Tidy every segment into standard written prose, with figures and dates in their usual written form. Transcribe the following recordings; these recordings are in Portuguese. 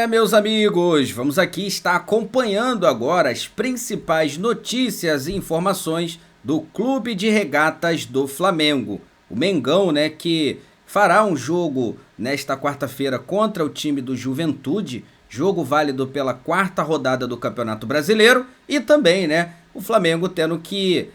Meus amigos, vamos aqui estar acompanhando agora as principais notícias e informações do Clube de Regatas do Flamengo. O Mengão, né, que fará um jogo nesta quarta-feira contra o time do Juventude, jogo válido pela quarta rodada do Campeonato Brasileiro, e também, né, o Flamengo tendo que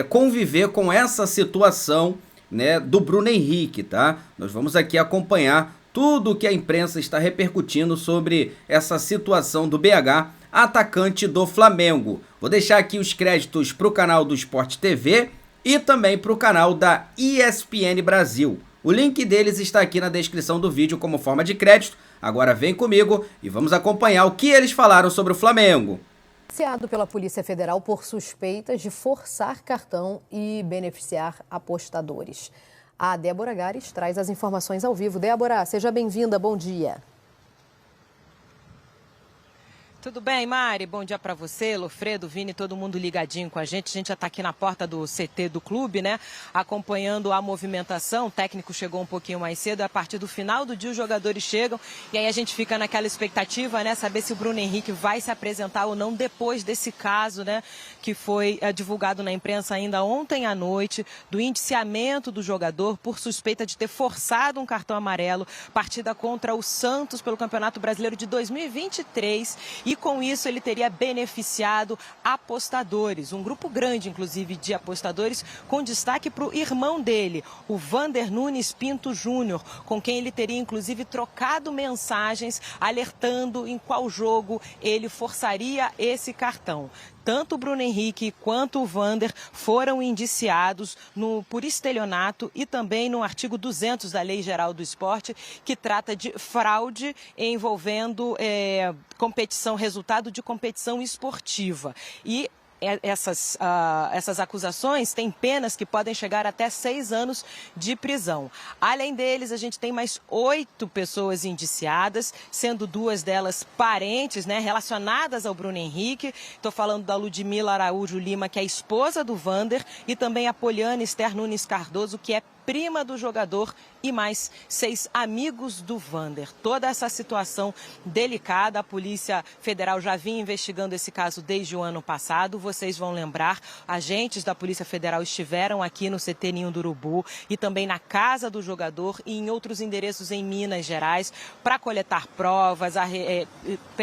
conviver com essa situação, né, do Bruno Henrique, tá? Nós vamos aqui acompanhar tudo o que a imprensa está repercutindo sobre essa situação do BH, atacante do Flamengo. Vou deixar aqui os créditos para o canal do Sport TV e também para o canal da ESPN Brasil. O link deles está aqui na descrição do vídeo como forma de crédito. Agora vem comigo e vamos acompanhar o que eles falaram sobre o Flamengo. Indiciado pela Polícia Federal por suspeitas de forçar cartão e beneficiar apostadores. A Débora Gares traz as informações ao vivo. Débora, seja bem-vinda, bom dia. Tudo bem, Mari? Bom dia para você, Lofredo, Vini, todo mundo ligadinho com a gente. A gente já está aqui na porta do CT do clube, né? Acompanhando a movimentação. O técnico chegou um pouquinho mais cedo. A partir do final do dia os jogadores chegam. E aí a gente fica naquela expectativa, né? Saber se o Bruno Henrique vai se apresentar ou não depois desse caso, né? Que foi divulgado na imprensa ainda ontem à noite, do indiciamento do jogador por suspeita de ter forçado um cartão amarelo. Partida contra o Santos pelo Campeonato Brasileiro de 2023. E com isso ele teria beneficiado apostadores, um grupo grande, inclusive, de apostadores, com destaque para o irmão dele, o Vander Nunes Pinto Júnior, com quem ele teria, inclusive, trocado mensagens alertando em qual jogo ele forçaria esse cartão. Tanto o Bruno Henrique quanto o Vander foram indiciados por estelionato e também no artigo 200 da Lei Geral do Esporte, que trata de fraude envolvendo competição, resultado de competição esportiva. E essas acusações têm penas que podem chegar até 6 anos de prisão. Além deles, a gente tem mais 8 pessoas indiciadas, sendo 2 delas parentes, né, relacionadas ao Bruno Henrique. Estou falando da Ludmila Araújo Lima, que é a esposa do Vander, e também a Poliana Esther Nunes Cardoso, que é prima do jogador, e mais 6 amigos do Vander. Toda essa situação delicada, a Polícia Federal já vinha investigando esse caso desde o ano passado. Vocês vão lembrar, agentes da Polícia Federal estiveram aqui no CT Ninho do Urubu e também na casa do jogador e em outros endereços em Minas Gerais para coletar provas,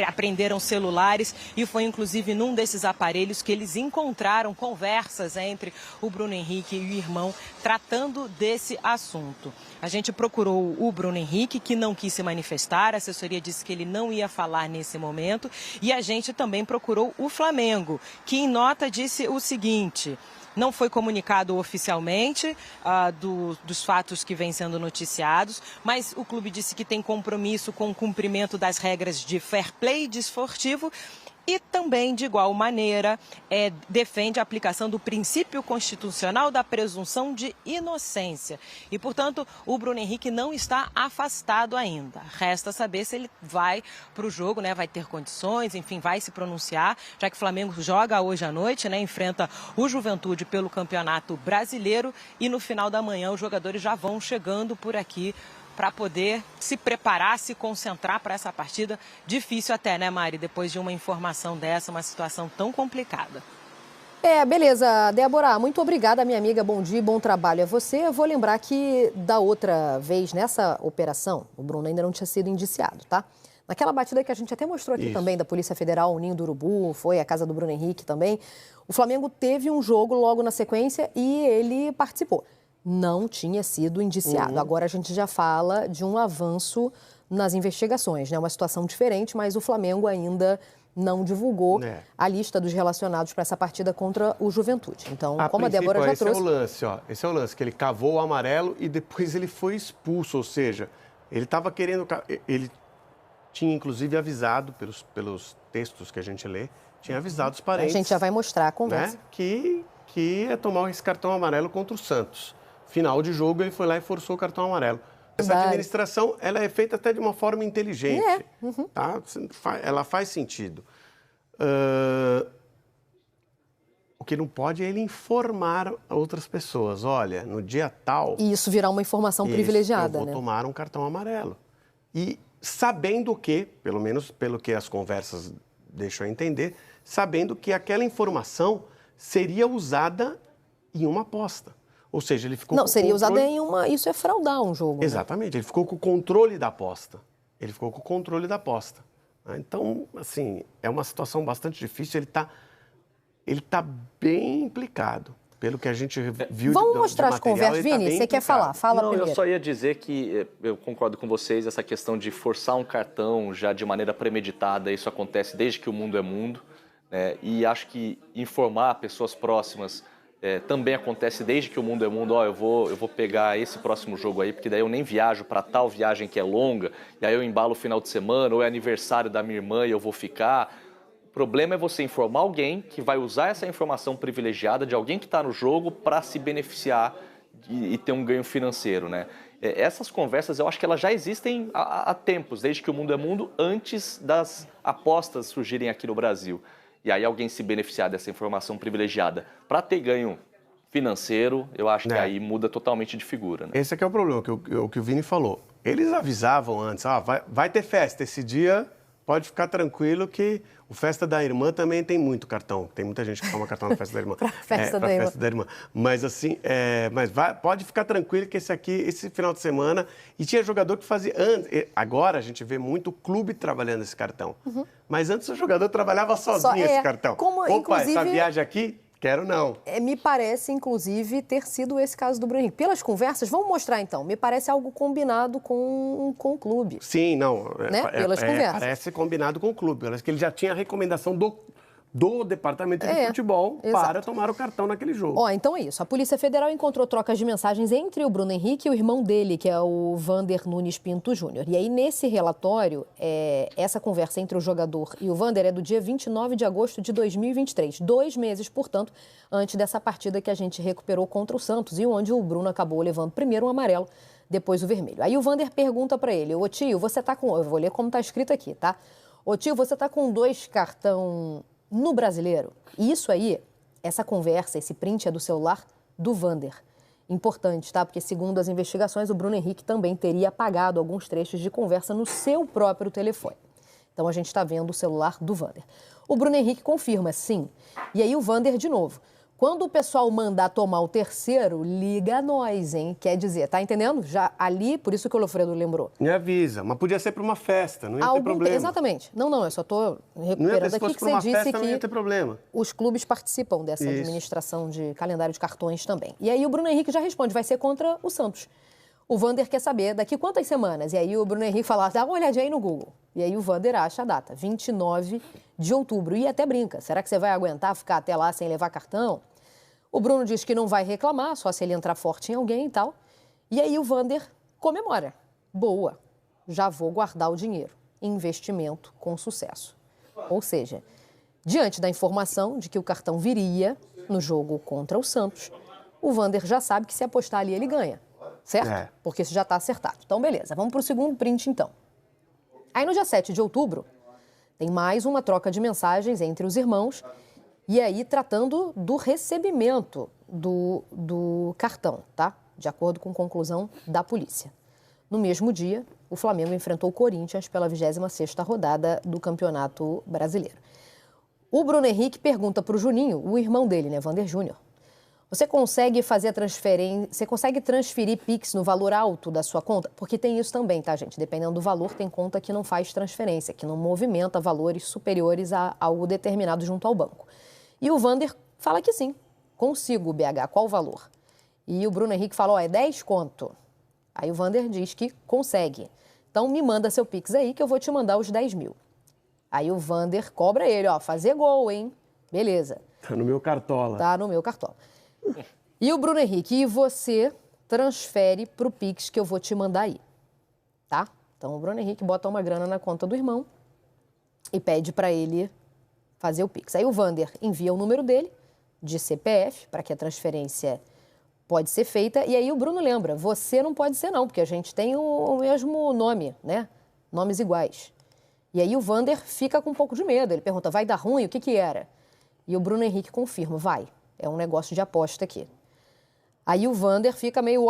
apreenderam celulares, e foi inclusive num desses aparelhos que eles encontraram conversas entre o Bruno Henrique e o irmão tratando desse assunto. A gente procurou o Bruno Henrique, que não quis se manifestar, a assessoria disse que ele não ia falar nesse momento, e a gente também procurou o Flamengo, que em nota disse o seguinte: não foi comunicado oficialmente dos fatos que vêm sendo noticiados, mas o clube disse que tem compromisso com o cumprimento das regras de fair play desportivo. E também, de igual maneira, defende a aplicação do princípio constitucional da presunção de inocência. E, portanto, o Bruno Henrique não está afastado ainda. Resta saber se ele vai para o jogo, né? Vai ter condições, enfim, vai se pronunciar, já que o Flamengo joga hoje à noite, né? Enfrenta o Juventude pelo Campeonato Brasileiro, e no final da manhã os jogadores já vão chegando por aqui para poder se preparar, se concentrar para essa partida. Difícil até, né, Mari? Depois de uma informação dessa, uma situação tão complicada. Beleza, Débora, muito obrigada, minha amiga, bom dia, bom trabalho a você. Eu vou lembrar que da outra vez, nessa operação, o Bruno ainda não tinha sido indiciado, tá? Naquela batida que a gente até mostrou aqui também, da Polícia Federal, o Ninho do Urubu, foi a casa do Bruno Henrique também. O Flamengo teve um jogo logo na sequência e ele participou. Não tinha sido indiciado. Agora a gente já fala de um avanço nas investigações, né? Uma situação diferente, mas o Flamengo ainda não divulgou a lista dos relacionados para essa partida contra o Juventude. Então, como a Débora já trouxe... Esse é o lance, ó. Esse é o lance, que ele cavou o amarelo e depois ele foi expulso, ou seja, ele estava querendo... Ele tinha, inclusive, avisado, pelos textos que a gente lê, tinha avisado os parentes... A gente já vai mostrar a conversa. Né, que ia tomar esse cartão amarelo contra o Santos. Final de jogo, ele foi lá e forçou o cartão amarelo. Essa administração, ela é feita até de uma forma inteligente. Tá? Ela faz sentido. O que não pode é ele informar outras pessoas. Olha, no dia tal... E isso virar uma informação privilegiada, eu vou tomar um cartão amarelo. E sabendo que, pelo menos pelo que as conversas deixam a entender, sabendo que aquela informação seria usada em uma aposta. Ou seja, ele ficou Não, com seria controle... usada em uma... Isso é fraudar um jogo. Exatamente, ele ficou com o controle da aposta. Ele ficou com o controle da aposta. Então, assim, é uma situação bastante difícil. Ele tá bem implicado. Pelo que a gente viu Vamos de mostrar as material, conversas. ele tá Vini, bem você quer implicado. falar? Fala Não, primeiro. eu só ia dizer que eu concordo com vocês, essa questão de forçar um cartão já de maneira premeditada, isso acontece desde que o mundo é mundo, né? E acho que informar pessoas próximas também acontece desde que o mundo é mundo. Ó, eu vou pegar esse próximo jogo aí, porque daí eu nem viajo para tal viagem que é longa, e aí eu embalo o final de semana, ou é aniversário da minha irmã e eu vou ficar. O problema é você informar alguém que vai usar essa informação privilegiada de alguém que está no jogo para se beneficiar e ter um ganho financeiro, né? Essas conversas, eu acho que elas já existem há tempos, desde que o mundo é mundo, antes das apostas surgirem aqui no Brasil. E aí alguém se beneficiar dessa informação privilegiada para ter ganho financeiro, eu acho que aí muda totalmente de figura, né? Esse aqui é o problema, o que o Vini falou. Eles avisavam antes, vai ter festa esse dia... Pode ficar tranquilo que o Festa da Irmã também tem muito cartão. Tem muita gente que toma cartão na Festa da Irmã. Pra festa da Irmã. Mas assim, pode ficar tranquilo que esse final de semana... E tinha jogador que fazia... Agora a gente vê muito clube trabalhando esse cartão. Uhum. Mas antes o jogador trabalhava sozinho esse cartão. Essa viagem aqui... Quero não. Me parece, inclusive, ter sido esse caso do Bruno Henrique. Pelas conversas, vamos mostrar então. Me parece algo combinado com o clube. Sim, não. Né? Pelas conversas. Parece combinado com o clube. Parece que ele já tinha a recomendação do departamento de futebol para tomar o cartão naquele jogo. Então é isso. A Polícia Federal encontrou trocas de mensagens entre o Bruno Henrique e o irmão dele, que é o Vander Nunes Pinto Júnior. E aí, nesse relatório, essa conversa entre o jogador e o Vander é do dia 29 de agosto de 2023. 2 meses, portanto, antes dessa partida que a gente recuperou contra o Santos e onde o Bruno acabou levando primeiro o amarelo, depois o vermelho. Aí o Vander pergunta para ele: ô tio, você tá com... Eu vou ler como tá escrito aqui, tá? Ô tio, você tá com 2 cartão... no Brasileiro. E isso aí, essa conversa, esse print é do celular do Vander. Importante, tá? Porque segundo as investigações, o Bruno Henrique também teria apagado alguns trechos de conversa no seu próprio telefone. Então a gente está vendo o celular do Vander. O Bruno Henrique confirma, sim. E aí o Vander de novo. Quando o pessoal mandar tomar o terceiro, liga a nós, hein? Quer dizer, tá entendendo? Já ali, por isso que o Lofredo lembrou. Me avisa, mas podia ser para uma festa, não ia ter problema. Exatamente. Não, eu só estou recuperando aqui que você disse que não ia ter problema. Os clubes participam dessa administração de calendário de cartões também. E aí o Bruno Henrique já responde, vai ser contra o Santos. O Vander quer saber daqui quantas semanas. E aí o Bruno Henrique fala, dá uma olhadinha aí no Google. E aí o Vander acha a data, 29 de outubro. E até brinca, será que você vai aguentar ficar até lá sem levar cartão? O Bruno diz que não vai reclamar, só se ele entrar forte em alguém e tal. E aí o Vander comemora. Boa, já vou guardar o dinheiro. Investimento com sucesso. Ou seja, diante da informação de que o cartão viria no jogo contra o Santos, o Vander já sabe que se apostar ali ele ganha. Certo? Porque isso já está acertado. Então, beleza. Vamos para o segundo print, então. Aí, no dia 7 de outubro, tem mais uma troca de mensagens entre os irmãos e aí tratando do recebimento do cartão, tá? De acordo com conclusão da polícia. No mesmo dia, o Flamengo enfrentou o Corinthians pela 26ª rodada do Campeonato Brasileiro. O Bruno Henrique pergunta para o Juninho, o irmão dele, né, Vander Júnior, você consegue fazer a transferência, você consegue transferir Pix no valor alto da sua conta? Porque tem isso também, tá, gente? Dependendo do valor, tem conta que não faz transferência, que não movimenta valores superiores a algo determinado junto ao banco. E o Vander fala que sim, consigo, BH, qual o valor? E o Bruno Henrique fala, é 10 conto. Aí o Vander diz que consegue. Então me manda seu Pix aí que eu vou te mandar os 10 mil. Aí o Vander cobra ele, fazer gol, hein? Beleza. Tá no meu cartola. Tá no meu cartola. E o Bruno Henrique, e você transfere pro Pix que eu vou te mandar aí, tá? Então o Bruno Henrique bota uma grana na conta do irmão e pede para ele fazer o Pix. Aí o Vander envia o número dele de CPF para que a transferência pode ser feita. E aí o Bruno lembra, você não pode ser não, porque a gente tem o mesmo nome, né? Nomes iguais. E aí o Vander fica com um pouco de medo. Ele pergunta, vai dar ruim? O que era? E o Bruno Henrique confirma, vai. É um negócio de aposta aqui. Aí o Vander fica meio,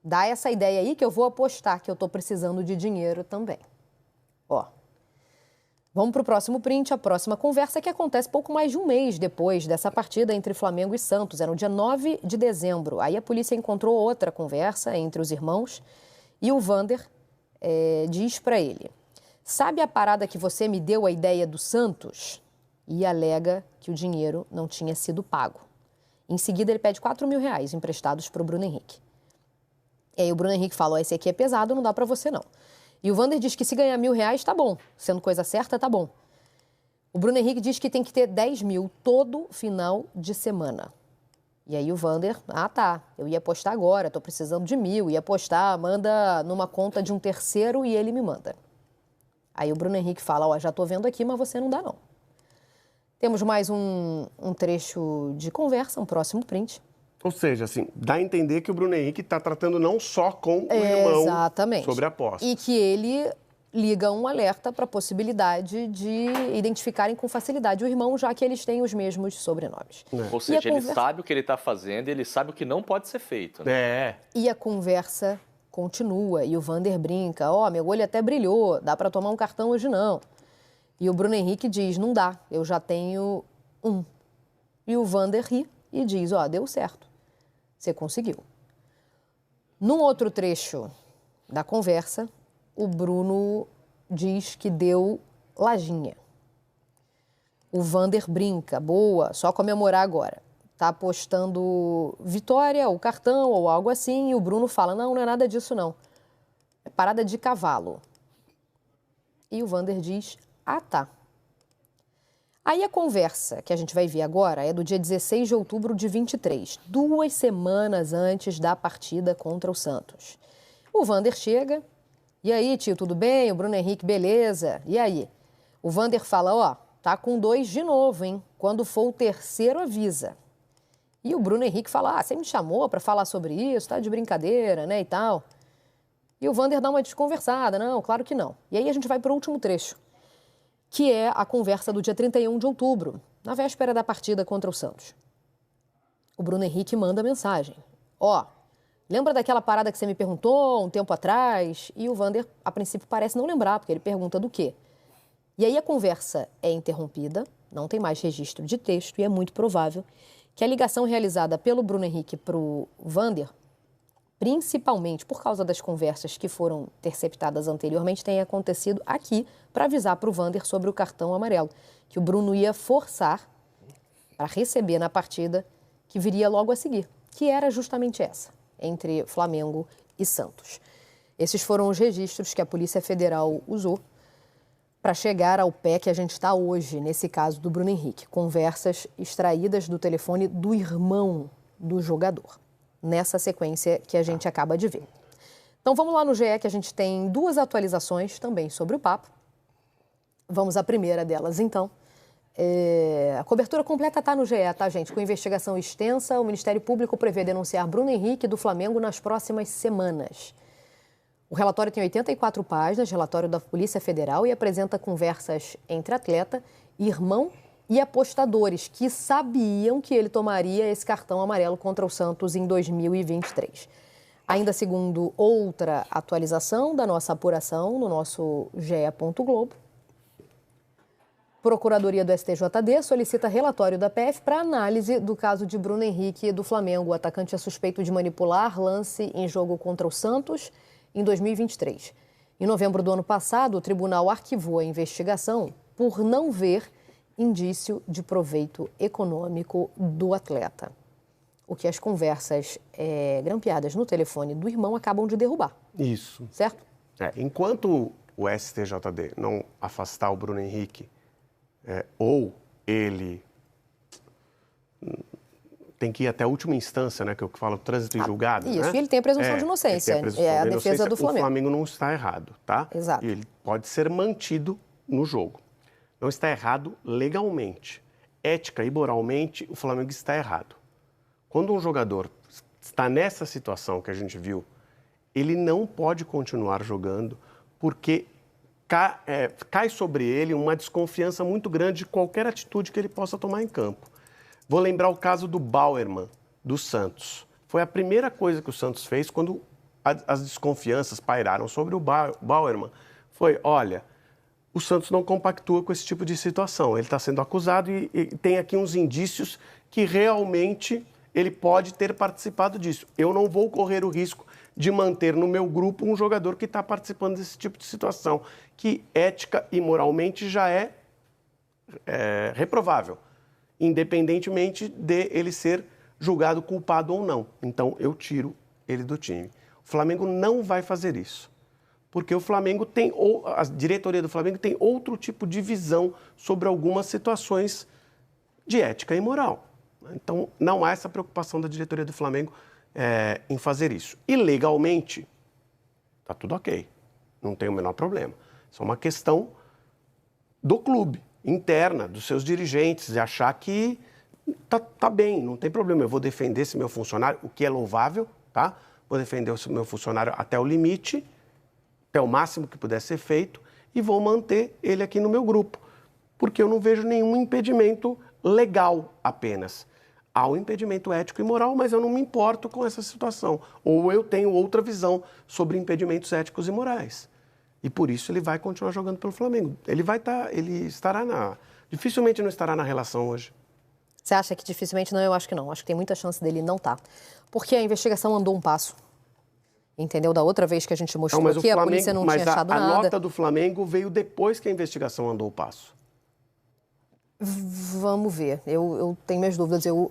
Dá essa ideia aí que eu vou apostar que eu estou precisando de dinheiro também. Ó. Vamos para o próximo print, a próxima conversa que acontece pouco mais de um mês depois dessa partida entre Flamengo e Santos. É no dia 9 de dezembro. Aí a polícia encontrou outra conversa entre os irmãos e o Vander diz para ele: sabe a parada que você me deu a ideia do Santos? E alega que o dinheiro não tinha sido pago. Em seguida, ele pede R$4.000 emprestados para o Bruno Henrique. E aí o Bruno Henrique fala: esse aqui é pesado, não dá para você não. E o Vander diz que se ganhar R$1.000, tá bom. Sendo coisa certa, tá bom. O Bruno Henrique diz que tem que ter 10 mil todo final de semana. E aí o Vander, tá, eu ia apostar agora, tô precisando de 1.000, ia apostar, manda numa conta de um terceiro e ele me manda. Aí o Bruno Henrique fala: já tô vendo aqui, mas você não dá não. Temos mais um trecho de conversa, um próximo print. Ou seja, assim, dá a entender que o Bruno Henrique está tratando não só com o irmão Exatamente. sobre a aposta. E que ele liga um alerta para a possibilidade de identificarem com facilidade o irmão, já que eles têm os mesmos sobrenomes. Ou seja, ele sabe o que ele está fazendo e ele sabe o que não pode ser feito. Né? E a conversa continua e o Vander brinca: meu olho até brilhou, dá para tomar um cartão hoje não. E o Bruno Henrique diz: não dá, eu já tenho um. E o Vander ri e diz: deu certo. Você conseguiu. Num outro trecho da conversa, o Bruno diz que deu lajinha. O Vander brinca: boa, só comemorar agora. Tá apostando vitória, ou cartão, ou algo assim, e o Bruno fala: não é nada disso não. É parada de cavalo. E o Vander diz: tá. Aí a conversa que a gente vai ver agora é do dia 16 de outubro de 23, 2 semanas antes da partida contra o Santos. O Vander chega: e aí, tio, tudo bem? O Bruno Henrique, beleza? E aí? O Vander fala: tá com 2 de novo, hein? Quando for o terceiro, avisa. E o Bruno Henrique fala: você me chamou para falar sobre isso, tá de brincadeira, né, e tal. E o Vander dá uma desconversada: não, claro que não. E aí a gente vai para o último trecho, que é a conversa do dia 31 de outubro, na véspera da partida contra o Santos. O Bruno Henrique manda mensagem: lembra daquela parada que você me perguntou um tempo atrás? E o Vander, a princípio, parece não lembrar, porque ele pergunta do quê. E aí a conversa é interrompida, não tem mais registro de texto, e é muito provável que a ligação realizada pelo Bruno Henrique para o Vander, principalmente por causa das conversas que foram interceptadas anteriormente, tenha acontecido aqui para avisar para o Vander sobre o cartão amarelo, que o Bruno ia forçar para receber na partida que viria logo a seguir, que era justamente essa, entre Flamengo e Santos. Esses foram os registros que a Polícia Federal usou para chegar ao pé que a gente está hoje, nesse caso do Bruno Henrique. Conversas extraídas do telefone do irmão do jogador, nessa sequência que a gente acaba de ver. Então vamos lá no GE, que a gente tem 2 atualizações também sobre o papo. Vamos à primeira delas, então. A cobertura completa está no GE, tá, gente? Com investigação extensa, o Ministério Público prevê denunciar Bruno Henrique do Flamengo nas próximas semanas. O relatório tem 84 páginas, relatório da Polícia Federal, e apresenta conversas entre atleta, irmão e apostadores que sabiam que ele tomaria esse cartão amarelo contra o Santos em 2023. Ainda segundo outra atualização da nossa apuração no nosso ge.globo, Procuradoria do STJD solicita relatório da PF para análise do caso de Bruno Henrique do Flamengo. O atacante é suspeito de manipular lance em jogo contra o Santos em 2023. Em novembro do ano passado, o tribunal arquivou a investigação por não ver indício de proveito econômico do atleta, o que as conversas grampeadas no telefone do irmão acabam de derrubar. Isso. Certo? Enquanto o STJD não afastar o Bruno Henrique, ou ele tem que ir até a última instância, né, que eu falo trânsito em julgado. Isso, né? E ele tem a presunção de inocência, é a defesa do Flamengo. O Flamengo não está errado, tá? Exato. E ele pode ser mantido no jogo. Não está errado legalmente. Ética e moralmente, o Flamengo está errado. Quando um jogador está nessa situação que a gente viu, ele não pode continuar jogando porque cai sobre ele uma desconfiança muito grande de qualquer atitude que ele possa tomar em campo. Vou lembrar o caso do Bauerman, do Santos. Foi a primeira coisa que o Santos fez quando as desconfianças pairaram sobre o Bauerman foi, olha, o Santos não compactua com esse tipo de situação. Ele está sendo acusado e tem aqui uns indícios que realmente ele pode ter participado disso. Eu não vou correr o risco de manter no meu grupo um jogador que está participando desse tipo de situação, que ética e moralmente já é reprovável, independentemente de ele ser julgado culpado ou não. Então, eu tiro ele do time. O Flamengo não vai fazer isso, porque o Flamengo tem, ou a diretoria do Flamengo tem outro tipo de visão sobre algumas situações de ética e moral. Então, não há essa preocupação da diretoria do Flamengo em fazer isso. E legalmente, está tudo ok, não tem o menor problema. Isso é uma questão do clube, interna, dos seus dirigentes, de achar que tá bem, não tem problema. Eu vou defender esse meu funcionário, o que é louvável, tá? Vou defender o meu funcionário até o limite, até o máximo que puder ser feito, e vou manter ele aqui no meu grupo, porque eu não vejo nenhum impedimento legal apenas. Há um impedimento ético e moral, mas eu não me importo com essa situação. Ou eu tenho outra visão sobre impedimentos éticos e morais. E por isso ele vai continuar jogando pelo Flamengo. Dificilmente não estará na relação hoje. Você acha que dificilmente não? Eu acho que não. Acho que tem muita chance dele não estar. Porque a investigação andou um passo. Entendeu? Da outra vez que a gente mostrou aqui, a polícia não tinha achado nada. Mas a nota do Flamengo veio depois que a investigação andou o passo. Vamos ver. Eu tenho minhas dúvidas. Eu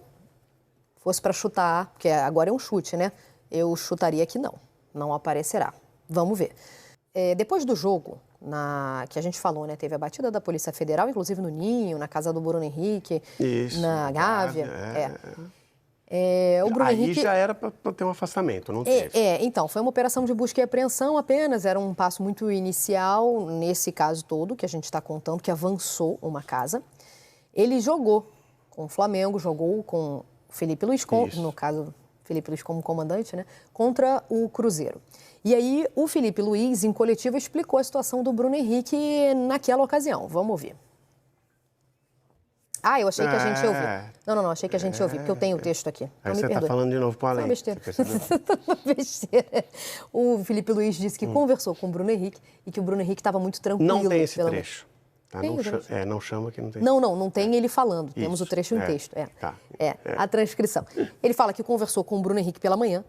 fosse para chutar, porque agora é um chute, né? Eu chutaria que não aparecerá. Vamos ver. Depois do jogo, que a gente falou, né? Teve a batida da Polícia Federal, inclusive no Ninho, na casa do Bruno Henrique, isso, na Gávea. O Bruno Aí Henrique... já era para ter um afastamento, não teve. Então, foi uma operação de busca e apreensão apenas, era um passo muito inicial, nesse caso todo, que a gente está contando, que avançou uma casa. Ele jogou com o Flamengo, jogou com o Felipe Luiz, no caso, Felipe Luiz como comandante, né? Contra o Cruzeiro. E aí, o Felipe Luiz, em coletiva, explicou a situação do Bruno Henrique naquela ocasião. Vamos ouvir. Eu achei que a gente ia ouvir. Não, achei que a gente ia ouvir, porque eu tenho o texto aqui. Aí você está falando de novo para além. Não, besteira. Besteira. O Felipe Luiz disse que conversou com o Bruno Henrique e que o Bruno Henrique estava muito tranquilo. Não tem esse trecho. Tá, não chama que não tem. Não tem ele falando. Isso, temos o trecho em texto. A transcrição. Ele fala que conversou com o Bruno Henrique pela manhã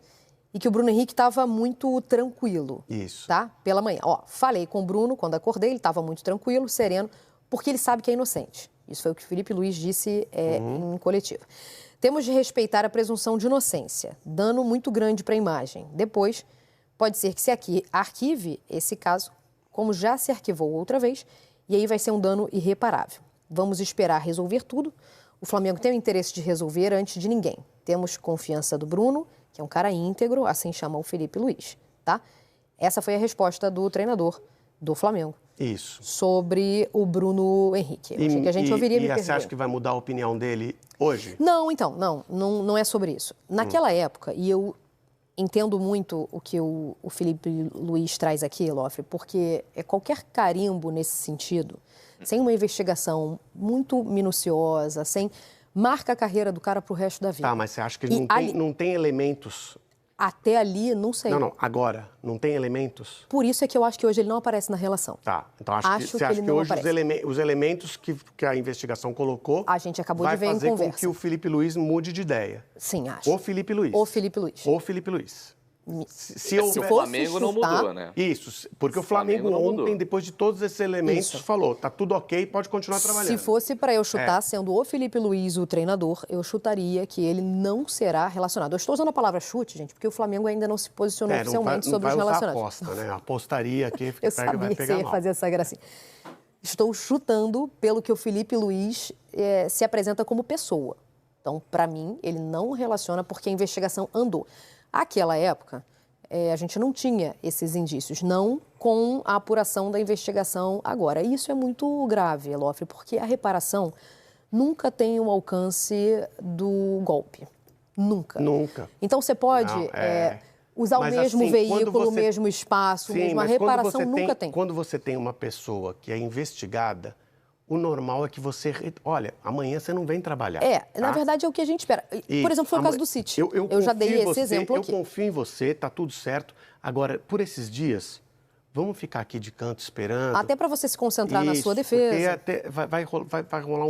e que o Bruno Henrique estava muito tranquilo. Isso. Tá? Pela manhã. Falei com o Bruno quando acordei, ele estava muito tranquilo, sereno, porque ele sabe que é inocente. Isso foi o que o Felipe Luiz disse em coletiva. Temos de respeitar a presunção de inocência. Dano muito grande para a imagem. Depois, pode ser que se arquive esse caso, como já se arquivou outra vez, e aí vai ser um dano irreparável. Vamos esperar resolver tudo. O Flamengo tem o interesse de resolver antes de ninguém. Temos confiança do Bruno, que é um cara íntegro, assim chama o Felipe Luiz, tá? Essa foi a resposta do treinador do Flamengo. Isso. Sobre o Bruno Henrique. Eu achei que a gente ouviria me perder. E você acha que vai mudar a opinião dele hoje? Não é sobre isso. Naquela época, e eu entendo muito o que o Felipe Luiz traz aqui, Lofre, porque qualquer carimbo nesse sentido, sem uma investigação muito minuciosa, marca a carreira do cara pro resto da vida. Tá, mas você acha que não tem elementos... Até ali, não sei. Agora, não tem elementos? Por isso é que eu acho que hoje ele não aparece na relação. Tá, então você acha que hoje os elementos que a investigação colocou... A gente acabou de ver em conversa. Vai fazer com que o Felipe Luiz mude de ideia? Sim, acho. O Felipe Luiz. Se o Flamengo não mudou, né? Isso, porque o Flamengo ontem, depois de todos esses elementos, falou, tá tudo ok, pode continuar trabalhando. Se fosse para eu chutar, sendo o Felipe Luiz o treinador, eu chutaria que ele não será relacionado. Eu estou usando a palavra chute, gente, porque o Flamengo ainda não se posicionou oficialmente sobre os relacionados. Aposta, né? Apostaria aqui, eu sabia vai que pegar você ia fazer essa gracinha. Estou chutando pelo que o Felipe Luiz se apresenta como pessoa. Então, para mim, ele não relaciona porque a investigação andou. Aquela época, a gente não tinha esses indícios, não com a apuração da investigação agora. E isso é muito grave, Elofre, porque a reparação nunca tem o alcance do golpe. Nunca. Então, você pode usar o mesmo veículo, o mesmo espaço, a reparação nunca tem. Quando você tem uma pessoa que é investigada, o normal é que você... Olha, amanhã você não vem trabalhar. Na verdade é o que a gente espera. Por exemplo, foi o caso do City. Eu já dei esse exemplo aqui. Eu confio em você, tá tudo certo. Agora, por esses dias, vamos ficar aqui de canto esperando. Até para você se concentrar na sua defesa. Porque até vai rolar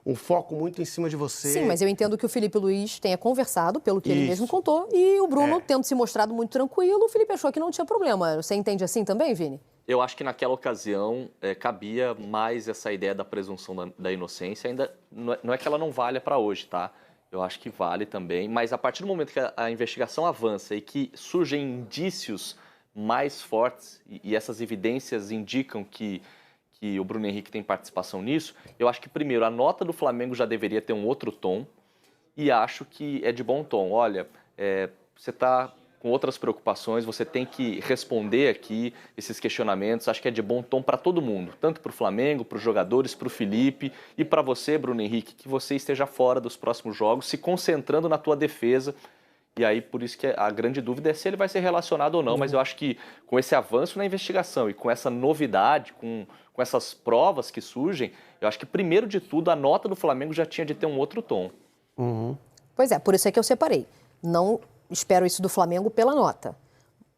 um foco muito em cima de você. Sim, mas eu entendo que o Felipe Luiz tenha conversado, pelo que ele mesmo contou, e o Bruno tendo se mostrado muito tranquilo, o Felipe achou que não tinha problema. Você entende assim também, Vini? Eu acho que naquela ocasião cabia mais essa ideia da presunção da inocência. Ainda não é que ela não valha para hoje, tá? Eu acho que vale também. Mas a partir do momento que a investigação avança e que surgem indícios mais fortes, e essas evidências indicam que o Bruno Henrique tem participação nisso, eu acho que, primeiro, a nota do Flamengo já deveria ter um outro tom, e acho que é de bom tom. Olha, você está com outras preocupações, você tem que responder aqui esses questionamentos. Acho que é de bom tom para todo mundo, tanto para o Flamengo, para os jogadores, para o Felipe e para você, Bruno Henrique, que você esteja fora dos próximos jogos, se concentrando na tua defesa. E aí, por isso que a grande dúvida é se ele vai ser relacionado ou não, mas eu acho que com esse avanço na investigação e com essa novidade, com essas provas que surgem, eu acho que, primeiro de tudo, a nota do Flamengo já tinha de ter um outro tom. Pois é, por isso é que eu separei. Não espero isso do Flamengo pela nota,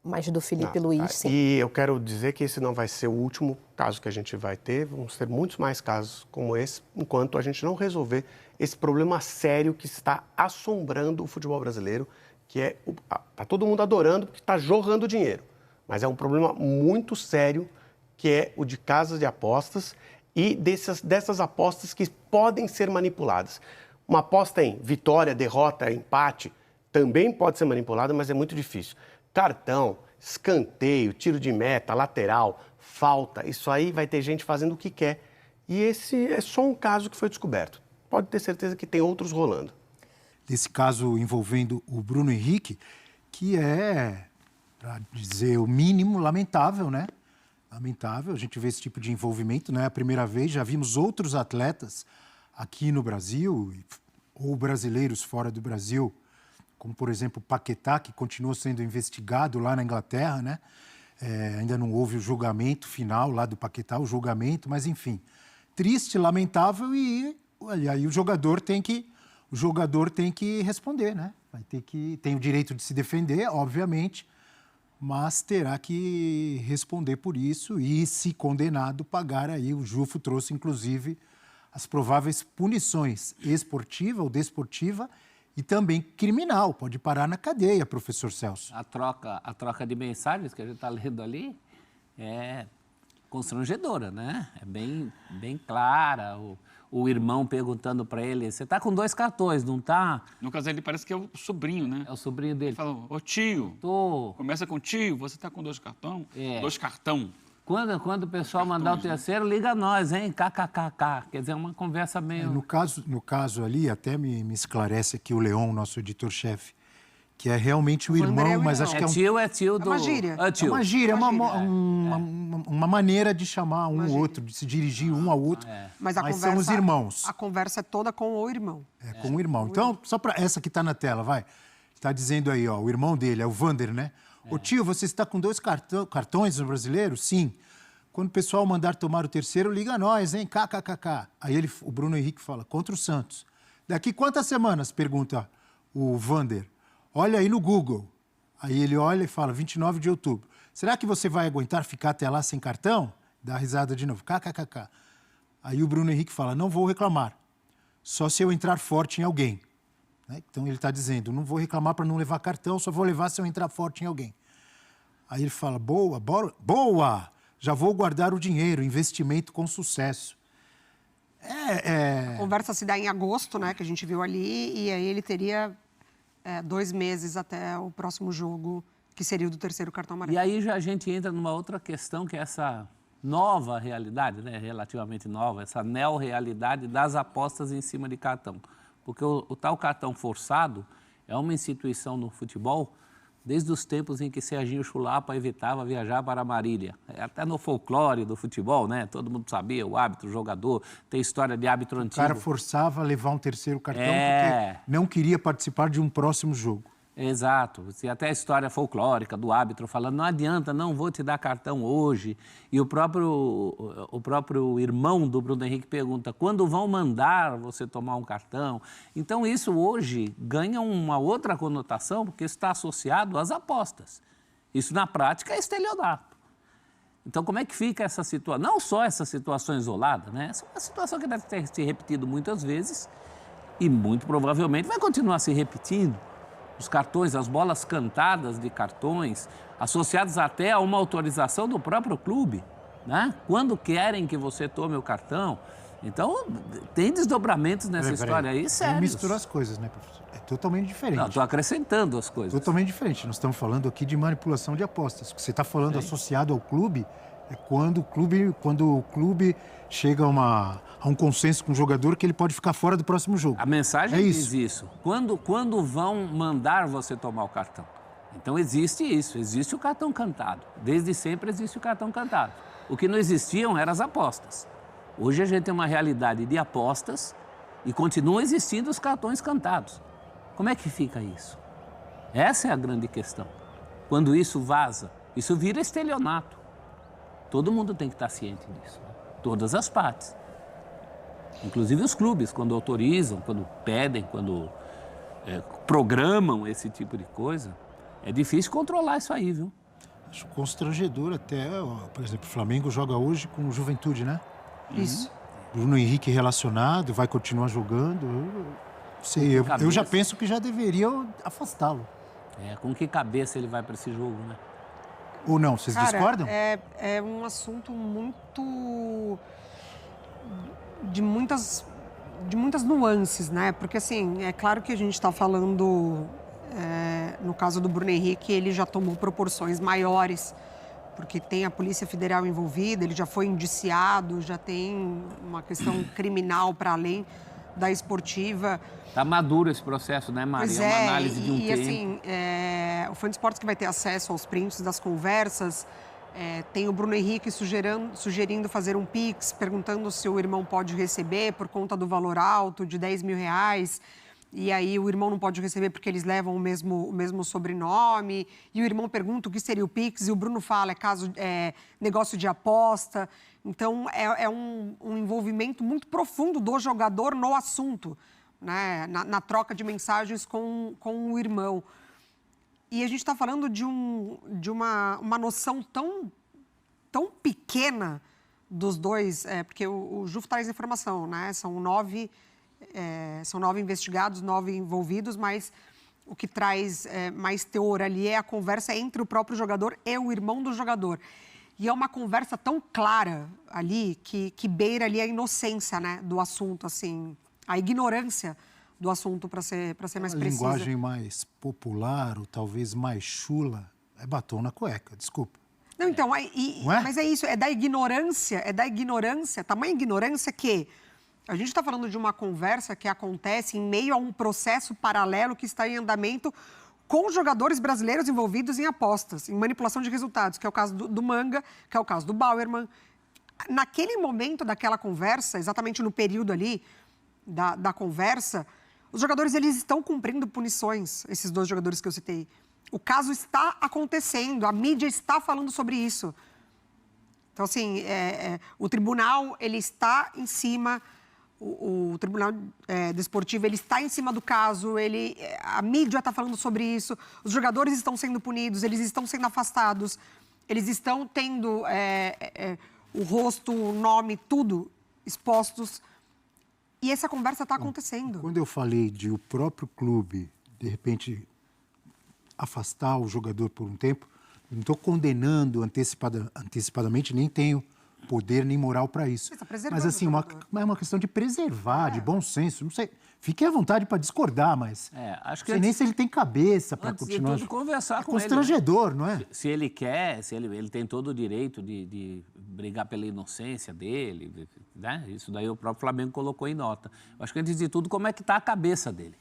mas do Felipe Luiz, sim. E eu quero dizer que esse não vai ser o último caso que a gente vai ter, vão ter muitos mais casos como esse, enquanto a gente não resolver esse problema sério que está assombrando o futebol brasileiro, que tá todo mundo adorando porque está jorrando dinheiro, mas é um problema muito sério, que é o de casas de apostas e dessas apostas que podem ser manipuladas. Uma aposta em vitória, derrota, empate, também pode ser manipulada, mas é muito difícil. Cartão, escanteio, tiro de meta, lateral, falta, isso aí vai ter gente fazendo o que quer. E esse é só um caso que foi descoberto. Pode ter certeza que tem outros rolando. Desse caso envolvendo o Bruno Henrique, que é, para dizer o mínimo, lamentável, né? Lamentável, a gente vê esse tipo de envolvimento, não é a primeira vez, já vimos outros atletas aqui no Brasil, ou brasileiros fora do Brasil, como, por exemplo, o Paquetá, que continua sendo investigado lá na Inglaterra, né? Ainda não houve o julgamento final lá do Paquetá, o julgamento, mas, enfim, triste, lamentável, e aí o jogador tem que responder, né? Tem o direito de se defender, obviamente, mas terá que responder por isso e, se condenado, pagar aí. O Jufo trouxe, inclusive, as prováveis punições esportiva ou desportiva e também criminal. Pode parar na cadeia, professor Celso. A troca de mensagens que a gente está lendo ali é constrangedora, né? É bem clara. O irmão perguntando para ele, você está com 2 cartões, não está? No caso, ele parece que é o sobrinho, né? É o sobrinho dele. Ele fala, ô tio, começa com tio, você está com 2 cartão? 2 cartão. Quando o pessoal mandar o terceiro, liga a nós, hein? KKKK. Quer dizer, é uma conversa meio... No caso ali, até me esclarece aqui o Leon, nosso editor-chefe, que é realmente o irmão, mas acho que é tio do... É uma gíria. É uma gíria, uma maneira de chamar um ou outro, de se dirigir um ao outro, mas são os irmãos. A conversa é toda com o irmão. Com o irmão. Então, só para essa que está na tela, vai. Está dizendo aí, ó, o irmão dele, é o Vander, né? Ô tio, você está com 2 cartões no brasileiro? Sim. Quando o pessoal mandar tomar o terceiro, liga a nós, hein? KKKK. Aí o Bruno Henrique fala, contra o Santos. Daqui quantas semanas? Pergunta o Vander. Olha aí no Google. Aí ele olha e fala, 29 de outubro. Será que você vai aguentar ficar até lá sem cartão? Dá risada de novo. KKKK. Aí o Bruno Henrique fala, não vou reclamar. Só se eu entrar forte em alguém. Então ele está dizendo, não vou reclamar para não levar cartão, só vou levar se eu entrar forte em alguém. Aí ele fala, boa! Já vou guardar o dinheiro, investimento com sucesso. A conversa se dá em agosto, né, que a gente viu ali, e aí ele teria 2 meses até o próximo jogo, que seria o do terceiro cartão amarelo. E aí já a gente entra numa outra questão, que é essa nova realidade, né, relativamente nova, essa neo-realidade das apostas em cima de cartão. Porque o tal cartão forçado é uma instituição no futebol desde os tempos em que Serginho Chulapa evitava viajar para Marília. Até no folclore do futebol, né? Todo mundo sabia, o árbitro, o jogador, tem história de árbitro antigo. O cara forçava a levar um terceiro cartão porque não queria participar de um próximo jogo. Exato. E até a história folclórica do árbitro falando, não adianta, não vou te dar cartão hoje. E o próprio irmão do Bruno Henrique pergunta, quando vão mandar você tomar um cartão? Então, isso hoje ganha uma outra conotação, porque está associado às apostas. Isso, na prática, é estelionato. Então, como é que fica essa situação? Não só essa situação isolada, né? Essa é uma situação que deve ter se repetido muitas vezes e, muito provavelmente, vai continuar se repetindo. Os cartões, as bolas cantadas de cartões, associados até a uma autorização do próprio clube, né? Quando querem que você tome o cartão. Então, tem desdobramentos nessa história aí, sérios. Não mistura as coisas, né, professor? É totalmente diferente. Não, estou acrescentando as coisas. Totalmente diferente. Nós estamos falando aqui de manipulação de apostas. O que você está falando associado ao clube é quando o clube chega a um consenso com o jogador que ele pode ficar fora do próximo jogo. A mensagem diz isso. Quando vão mandar você tomar o cartão? Então existe isso, existe o cartão cantado. Desde sempre existe o cartão cantado. O que não existiam eram as apostas. Hoje a gente tem uma realidade de apostas e continuam existindo os cartões cantados. Como é que fica isso? Essa é a grande questão. Quando isso vaza, isso vira estelionato. Todo mundo tem que estar ciente disso. Todas as partes. Inclusive os clubes, quando autorizam, quando pedem, quando programam esse tipo de coisa, é difícil controlar isso aí, viu? Acho constrangedor até, por exemplo, o Flamengo joga hoje com o Juventude, né? Isso. Bruno Henrique relacionado, vai continuar jogando. Eu já penso que já deveriam afastá-lo. Com que cabeça ele vai para esse jogo, né? Ou não, vocês discordam? É um assunto muito... de muitas nuances, né? Porque, assim, é claro que a gente está falando... no caso do Bruno Henrique, ele já tomou proporções maiores, porque tem a Polícia Federal envolvida, ele já foi indiciado, já tem uma questão criminal para além da esportiva. Está maduro esse processo, né, Maria? É uma análise de um tempo. E assim, o Fã de Esportes que vai ter acesso aos prints das conversas, tem o Bruno Henrique sugerindo fazer um Pix, perguntando se o irmão pode receber por conta do valor alto de R$10 mil. E aí o irmão não pode receber porque eles levam o mesmo sobrenome. E o irmão pergunta o que seria o Pix e o Bruno fala, negócio de aposta. Então, é um envolvimento muito profundo do jogador no assunto, né? Na troca de mensagens com o irmão. E a gente está falando de uma noção tão pequena dos dois, porque o Jufo traz informação, né? São 9 investigados, 9 envolvidos, mas o que traz mais teor ali é a conversa entre o próprio jogador e o irmão do jogador. E é uma conversa tão clara ali que beira ali a inocência, né, do assunto, assim, a ignorância do assunto, para ser mais precisa. A linguagem mais popular, ou talvez mais chula, é batom na cueca, desculpa. Não, então, mas é isso, é da ignorância, tamanha ignorância que a gente está falando de uma conversa que acontece em meio a um processo paralelo que está em andamento com jogadores brasileiros envolvidos em apostas, em manipulação de resultados, que é o caso do Manga, que é o caso do Bauerman. Naquele momento daquela conversa, exatamente no período ali da conversa, os jogadores eles estão cumprindo punições, esses 2 jogadores que eu citei. O caso está acontecendo, a mídia está falando sobre isso. Então, assim, o tribunal ele está em cima... O Tribunal Desportivo ele está em cima do caso, a mídia está falando sobre isso, os jogadores estão sendo punidos, eles estão sendo afastados, eles estão tendo o rosto, o nome, tudo expostos. E essa conversa está acontecendo. Quando eu falei de o próprio clube, de repente, afastar o jogador por um tempo, não estou condenando antecipadamente, nem tenho poder nem moral para isso. Mas assim, é uma questão de preservar, de bom senso. Não sei, fique à vontade para discordar, mas acho que sei nem se ele tem cabeça para continuar. De tudo, conversar com constrangedor, ele, né? Não é? Se ele quer, se ele tem todo o direito de brigar pela inocência dele, né? Isso daí o próprio Flamengo colocou em nota. Eu acho que antes de tudo, como é que está a cabeça dele?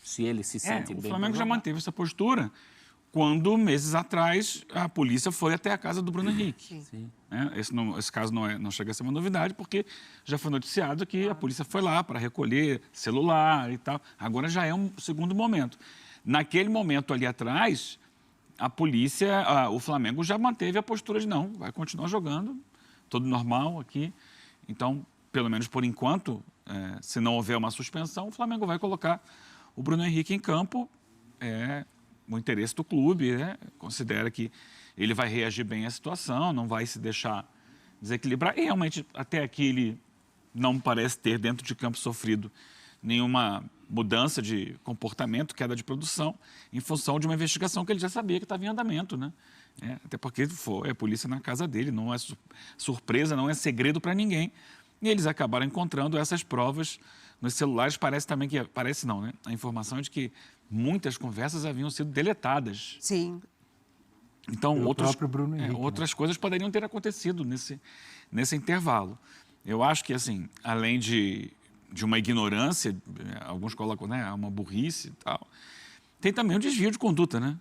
Se ele se sente bem. O Flamengo já manteve essa postura quando, meses atrás, a polícia foi até a casa do Bruno Henrique. Sim. Esse caso não chega a ser uma novidade, porque já foi noticiado que a polícia foi lá para recolher celular e tal. Agora já é um segundo momento. naquele momento ali atrás, a polícia, o Flamengo já manteve a postura de não, vai continuar jogando, tudo normal aqui. Então, pelo menos por enquanto, se não houver uma suspensão, o Flamengo vai colocar o Bruno Henrique em campo. O interesse do clube, considera que ele vai reagir bem à situação, não vai se deixar desequilibrar. E realmente, até aqui, ele não parece ter dentro de campo sofrido nenhuma mudança de comportamento, queda de produção, em função de uma investigação que ele já sabia que estava em andamento, né? Até porque foi a polícia na casa dele, não é surpresa, não é segredo para ninguém. E eles acabaram encontrando essas provas nos celulares. Parece também que... Parece não, né? A informação é de que muitas conversas haviam sido deletadas. Sim. Então, outras coisas poderiam ter acontecido nesse intervalo. Eu acho que, assim, além de uma ignorância, alguns colocam, né, uma burrice e tal, tem também um desvio de conduta, né?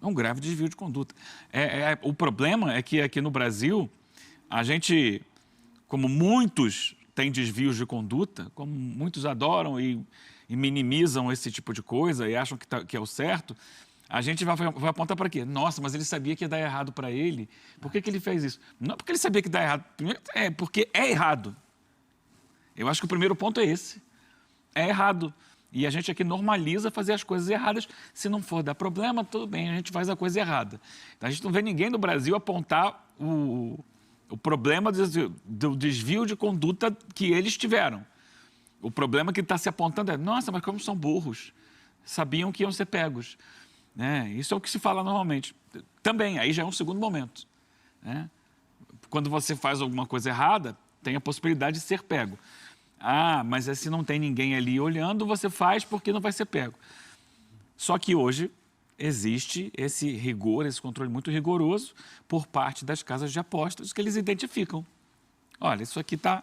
É um grave desvio de conduta. O problema é que aqui no Brasil, a gente, como muitos têm desvios de conduta, como muitos adoram e minimizam esse tipo de coisa e acham que é o certo, a gente vai apontar para quê? Nossa, mas ele sabia que ia dar errado para ele. Por que ele fez isso? Não porque ele sabia que ia dar errado. Primeiro, porque é errado. Eu acho que o primeiro ponto é esse. É errado. E a gente aqui normaliza fazer as coisas erradas. Se não for dar problema, tudo bem, a gente faz a coisa errada. Então, a gente não vê ninguém no Brasil apontar o problema do desvio de conduta que eles tiveram. O problema que está se apontando é, nossa, mas como são burros. Sabiam que iam ser pegos. Isso é o que se fala normalmente. Também, aí já é um segundo momento. Quando você faz alguma coisa errada, tem a possibilidade de ser pego. Mas se não tem ninguém ali olhando, você faz porque não vai ser pego. Só que hoje existe esse rigor, esse controle muito rigoroso por parte das casas de apostas que eles identificam. Olha, isso aqui está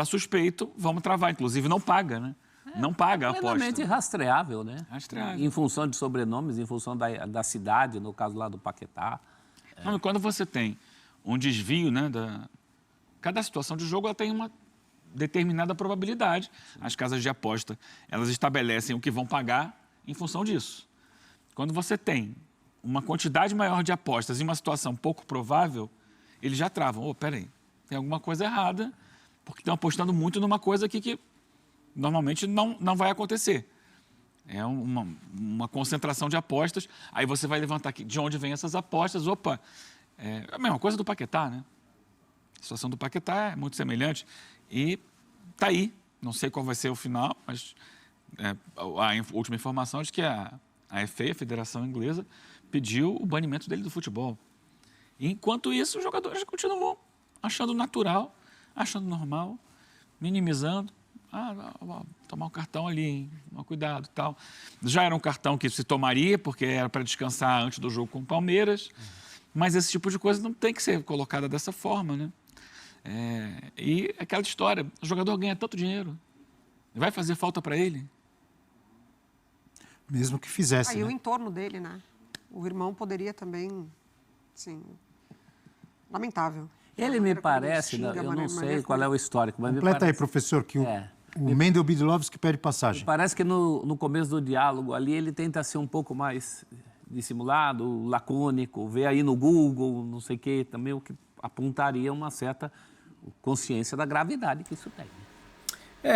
suspeito, vamos travar. Inclusive não paga, né? Não paga a aposta. Plenamente rastreável, né? Rastreável. Em função de sobrenomes, em função da cidade, no caso lá do Paquetá. Quando você tem um desvio, né, cada situação de jogo ela tem uma determinada probabilidade. As casas de aposta, elas estabelecem o que vão pagar em função disso. Quando você tem uma quantidade maior de apostas em uma situação pouco provável, eles já travam. Peraí, tem alguma coisa errada, porque estão apostando muito numa coisa aqui que normalmente não vai acontecer. É uma concentração de apostas. Aí você vai levantar aqui de onde vêm essas apostas. É a mesma coisa do Paquetá, né? A situação do Paquetá é muito semelhante. E está aí. Não sei qual vai ser o final, mas a última informação é de que a FA, a Federação Inglesa, pediu o banimento dele do futebol. E, enquanto isso, os jogadores continuam achando natural, achando normal, minimizando. Tomar um cartão ali, hein? Cuidado, tal. Já era um cartão que se tomaria, porque era para descansar antes do jogo com o Palmeiras, mas esse tipo de coisa não tem que ser colocada dessa forma, né? E aquela história, o jogador ganha tanto dinheiro, vai fazer falta para ele? Mesmo que fizesse, E o entorno dele, né? O irmão poderia também, sim, lamentável. Ele me parece, eu não sei qual é o histórico, mas completa me parece... aí, professor, que o Mendel Bidlovski pede passagem. Parece que no começo do diálogo ali ele tenta ser um pouco mais dissimulado, lacônico, vê aí no Google, não sei o quê, também o que apontaria uma certa consciência da gravidade que isso tem.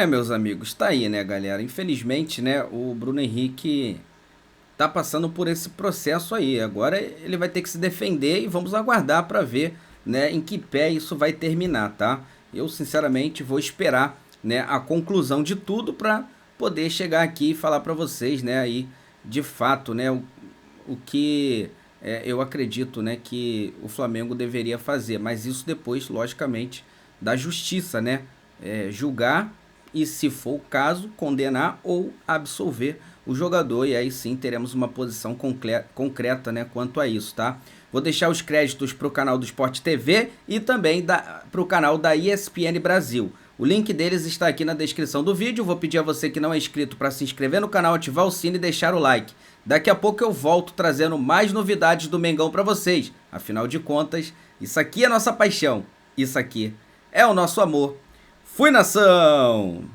Meus amigos, tá aí, né, galera? Infelizmente, né, o Bruno Henrique tá passando por esse processo aí. Agora ele vai ter que se defender e vamos aguardar para ver, né, em que pé isso vai terminar, tá? Eu, sinceramente, vou esperar, né, a conclusão de tudo para poder chegar aqui e falar para vocês, né, aí, de fato, né, o que eu acredito, né, que o Flamengo deveria fazer. Mas isso depois, logicamente, da justiça, né, julgar e, se for o caso, condenar ou absolver o jogador. E aí sim teremos uma posição concreta, né, quanto a isso, tá? Vou deixar os créditos para o canal do Sport TV e também para o canal da ESPN Brasil. O link deles está aqui na descrição do vídeo. Vou pedir a você que não é inscrito para se inscrever no canal, ativar o sino e deixar o like. Daqui a pouco eu volto trazendo mais novidades do Mengão para vocês. Afinal de contas, isso aqui é nossa paixão. Isso aqui é o nosso amor. Fui, nação!